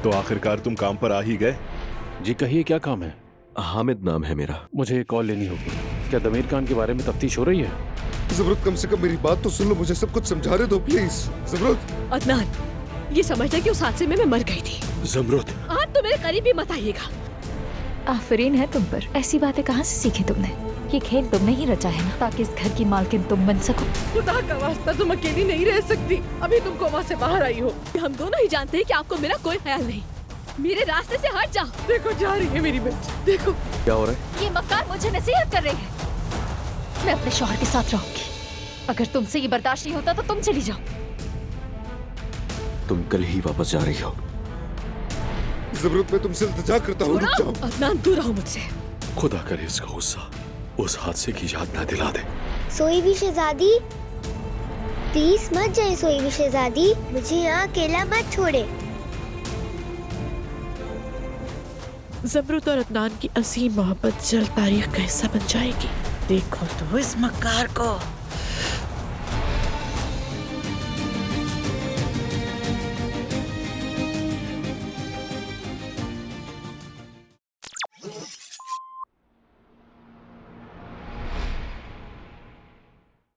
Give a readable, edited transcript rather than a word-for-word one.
तो आखिरकार तुम काम पर आ ही गए। जी कहिए, क्या काम है? हामिद नाम है मेरा। मुझे कॉल लेनी होगी। क्या दमीर खान के बारे में तफ्तीश हो रही है? ज़मरुद, कम से कम मेरी बात तो सुन लो, मुझे सब कुछ समझाने दो प्लीज। ज़मरुद, अदनान, ये समझना कि उस हादसे में मैं मर गई थी। ज़मरुद, आप तो मेरे करीब भी मत आइएगा। आफरीन है तुम पर। ऐसी बातें कहाँ से सीखी तुमने? ये खेल तुमने ही रचा है ना, ताकि इस घर की मालकिन तुम बन सको। खुदा का वास्ता, तुम अकेली नहीं रह सकती। अभी तुम कोमा से बाहर आई हो। हम दोनों ही जानते हैं कि आपको मेरा कोई ख्याल नहीं। मेरे रास्ते से हट जाओ। देखो जा रही है मेरी बच्ची, देखो। क्या हो रहा है? ये मक्कार मुझे नसीहत कर रही है। मैं अपने शौहर के साथ रहूंगी। अगर तुमसे ये बर्दाश्त नहीं होता तो तुम चली जाओ। तुम कल ही वापस जा रही हो। ज़मरुद, मैं तुमसे इल्तिजा करता हूँ, रुक जाओ। अदनान, दूर रहो मुझसे। खुदा करे इसका गुस्सा उस हादसे की याद ना दिला दे। सोई भी शहजादी, प्लीज मत जाए। सोई भी शहजादी, मुझे यहाँ अकेला मत छोड़े। ज़मरुद और अदनान की असीम मोहब्बत जल्द तारीख का हिस्सा बन जाएगी। देखो तो इस मक्कार को।